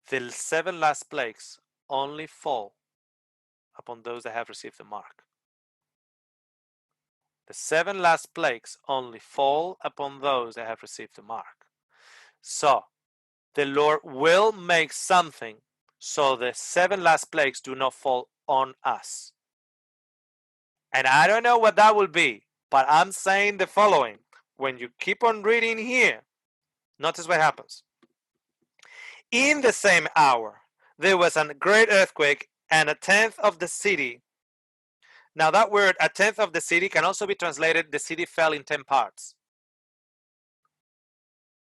The 7 last plagues only fall upon those that have received the mark. The 7 last plagues only fall upon those that have received the mark. So, the Lord will make something so the 7 last plagues do not fall on us. And I don't know what that will be, but I'm saying the following. When you keep on reading here, notice what happens. In the same hour, there was a great earthquake, and a tenth of the city. Now that word, a tenth of the city, can also be translated, the city fell in 10 parts.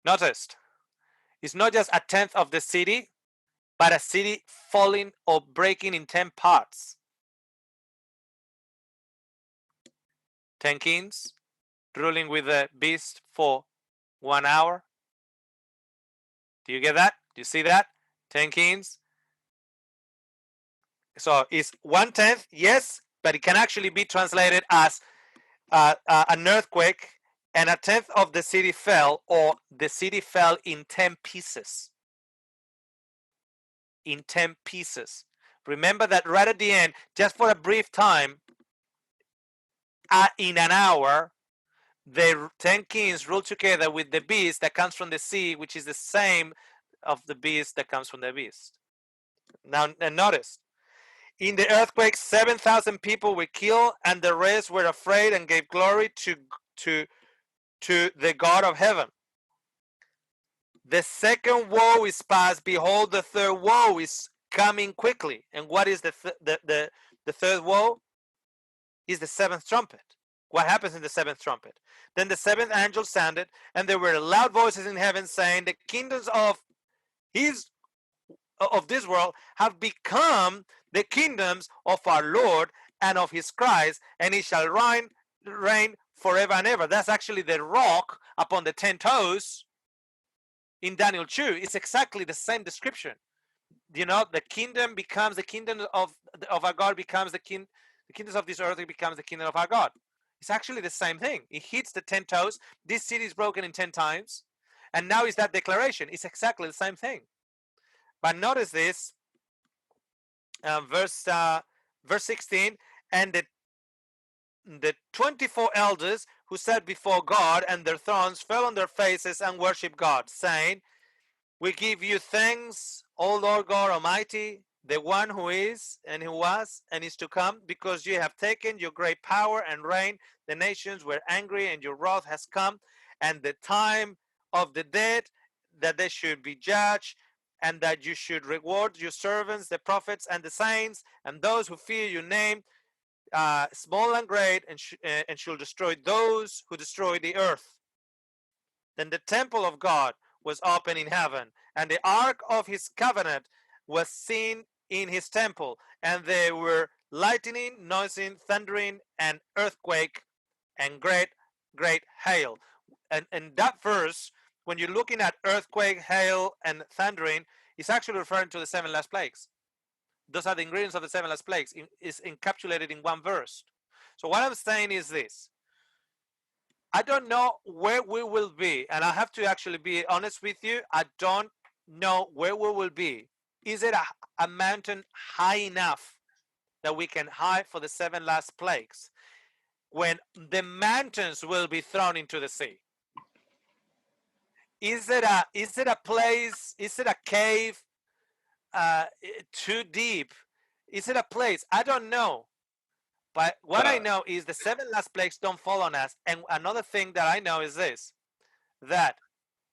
Notice, it's not just a tenth of the city, but a city falling or breaking in 10 parts. 10 kings ruling with the beast for 1 hour. Do you get that? Do you see that? 10 kings. So it's 1/10, yes, but it can actually be translated as an earthquake, and a tenth of the city fell, or the city fell in 10 pieces. In 10 pieces. Remember that right at the end, just for a brief time, in an hour, the 10 kings rule together with the beast that comes from the sea, which is the same of the beast that comes from the beast. Now, and notice, in the earthquake, 7,000 people were killed, and the rest were afraid and gave glory to the God of heaven. The second woe is past. Behold, the third woe is coming quickly. And what is the third woe? Is the seventh trumpet. What happens in the seventh trumpet? Then the seventh angel sounded, and there were loud voices in heaven saying, the kingdoms of this world have become the kingdoms of our Lord and of his Christ, and he shall reign forever and ever. That's actually the rock upon the 10 toes in Daniel 2. It's exactly the same description. You know, the kingdom becomes the kingdom of our God, becomes the kingdoms of this earth, it becomes the kingdom of our God. It's actually the same thing. It hits the 10 toes. This city is broken in 10 times. And now is that declaration. It's exactly the same thing. But notice this, verse 16, and the 24 elders who sat before God and their thrones fell on their faces and worshiped God, saying, we give you thanks, O Lord God Almighty, the one who is and who was and is to come, because you have taken your great power and reign. The nations were angry and your wrath has come, and the time of the dead, that they should be judged, and that you should reward your servants, the prophets and the saints, and those who fear your name, small and great, and shall destroy those who destroy the earth. Then the temple of God was open in heaven, and the ark of his covenant was seen in his temple, and there were lightning, noising, thundering, and earthquake, and great hail. And that verse, when you're looking at earthquake, hail, and thundering, it's actually referring to the 7 last plagues. Those are the ingredients of the 7 last plagues. Is encapsulated in one verse. So what I'm saying is this. I don't know where we will be, and I have to actually be honest with you. I don't know where we will be. Is it a mountain high enough that we can hide for the 7 last plagues, when the mountains will be thrown into the sea? Is it a place? Is it a cave too deep? Is it a place? I don't know. But what I know is the 7 last plagues don't fall on us. And another thing that I know is this, that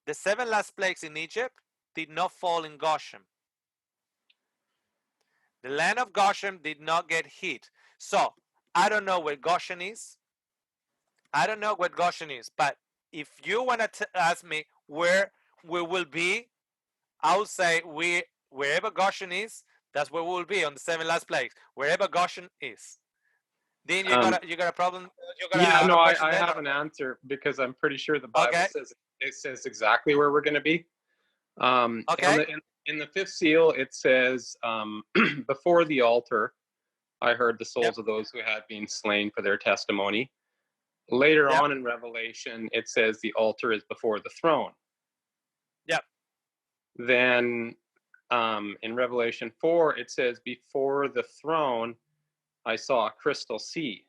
the 7 last plagues in Egypt did not fall in Goshen. The land of Goshen did not get hit. So I don't know where Goshen is. I don't know what Goshen is. But if you want to ask me where we will be, I will say wherever Goshen is, that's where we will be on the 7 last plagues. Wherever Goshen is. Dean, you got a problem? Yeah, no, I have an answer, because I'm pretty sure the Bible says exactly where we're going to be. Okay. In the 5th seal, it says, before the altar, I heard the souls of those who had been slain for their testimony. Later on in Revelation, it says the altar is before the throne. Yep. Then in Revelation 4, it says, before the throne, I saw a crystal sea.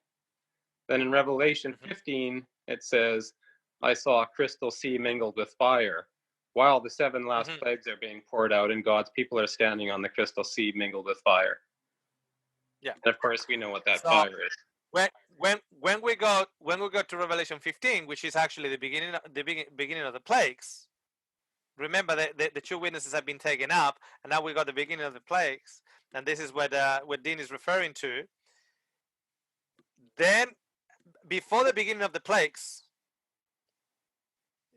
Then in Revelation 15, it says, I saw a crystal sea mingled with fire, while the 7 last plagues are being poured out and God's people are standing on the crystal sea mingled with fire. Yeah. And of course, we know what that fire is. When we go to Revelation 15, which is actually the beginning of the plagues. Remember that the 2 witnesses have been taken up, and now we got the beginning of the plagues, and this is what Dean is referring to. Then, before the beginning of the plagues,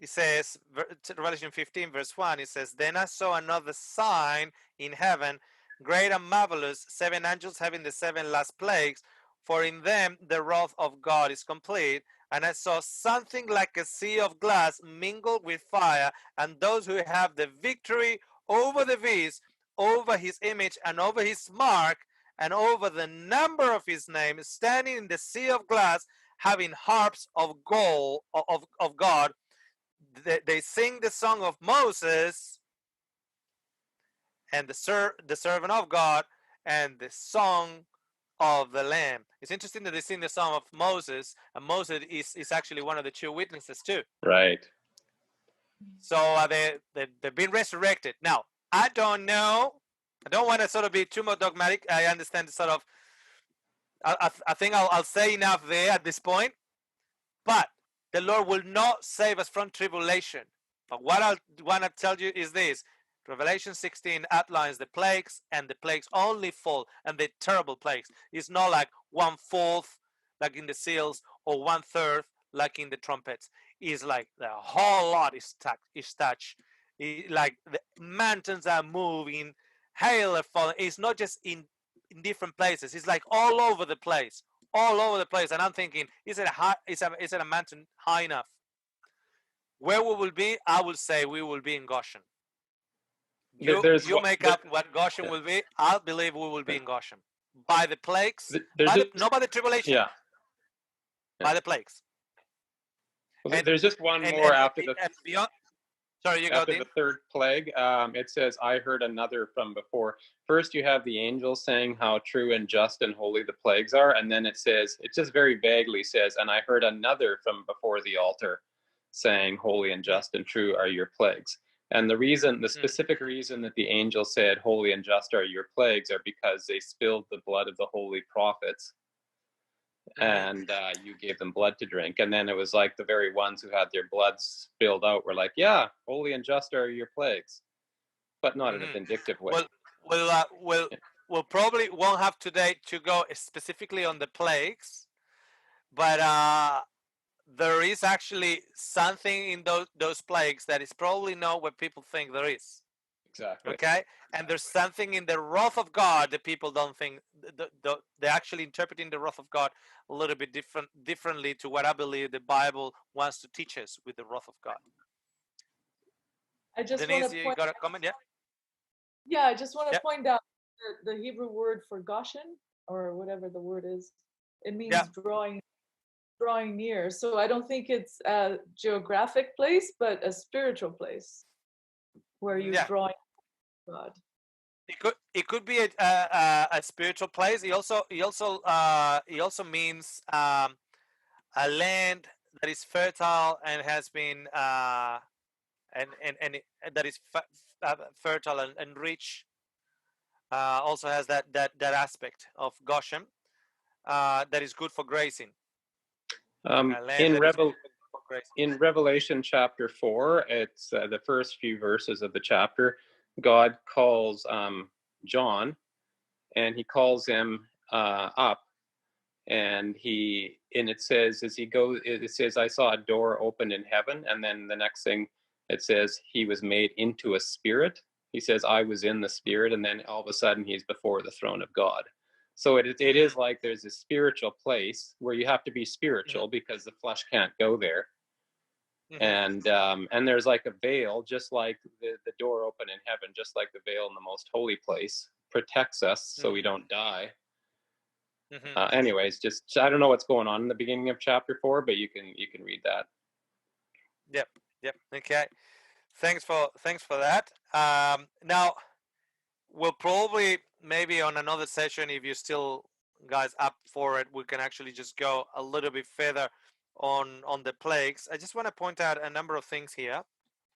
it says, Revelation 15, verse 1, it says, then I saw another sign in heaven, great and marvelous, 7 angels having the 7 last plagues, for in them the wrath of God is complete. And I saw something like a sea of glass mingled with fire, and those who have the victory over the beast, over his image, and over his mark, and over the number of his name, standing in the sea of glass, having harps of gold of God. They sing the song of Moses and the servant of God, and the song of the Lamb. It's interesting that they sing the song of Moses, and Moses is actually one of the 2 witnesses too. Right. So they've been resurrected. Now, I don't know. I don't want to sort of be too much dogmatic. I understand the sort of. I think I'll say enough there at this point. But the Lord will not save us from tribulation. But what I want to tell you is this. Revelation 16 outlines the plagues, and the plagues only fall, and the terrible plagues. It's not like 1/4 like in the seals, or 1/3 like in the trumpets. It's like the whole lot is touched. Like the mountains are moving, hail are falling. It's not just in different places. It's like all over the place. All over the place, and I'm thinking, is it a mountain high enough? Where we will be, I will say we will be in Goshen. You make up what Goshen will be. I believe we will be in Goshen by the plagues, not by the tribulation. Yeah. By the plagues. Well, there's just one more after the. Beyond, sorry, you go, after Dean. the 3rd plague, it says, I heard another from before. First, you have the angels saying how true and just and holy the plagues are. And then it says, it just very vaguely says, and I heard another from before the altar saying, holy and just and true are your plagues. And the specific reason that the angel said, holy and just are your plagues, are because they spilled the blood of the holy prophets. And you gave them blood to drink. And then it was like the very ones who had their blood spilled out were like, yeah, holy and just are your plagues, but not in a vindictive way. We'll probably won't have today to go specifically on the plagues, but there is actually something in those plagues that is probably not what people think there is. Exactly. Okay, and there's something in the wrath of God that people don't think. They're actually interpreting the wrath of God a little bit differently to what I believe the Bible wants to teach us with the wrath of God. I just Denise, you got a comment? Yeah. Yeah, I just want to point out the Hebrew word for Goshen, or whatever the word is. It means drawing near. So I don't think it's a geographic place, but a spiritual place where you're drawing God. It could be a spiritual place. He also means a land that is fertile and has been and that is fertile and rich. Also has that aspect of Goshen that is good for grazing. In Revelation chapter 4, it's the first few verses of the chapter. God calls John, and he calls him up, and it says as he goes, it says, I saw a door open in heaven, and then the next thing it says he was made into a spirit. He says, I was in the spirit, and then all of a sudden he's before the throne of God. So it is like there's a spiritual place where you have to be spiritual because the flesh can't go there. And there's like a veil, just like the door open in heaven, just like the veil in the most holy place protects us so we don't die. Anyways, just I don't know what's going on in the beginning of chapter 4, but you can read that. Yep. Okay. Thanks for that. Now, we'll probably, maybe on another session, if you're still guys up for it, we can actually just go a little bit further on the plagues. I just want to point out a number of things here.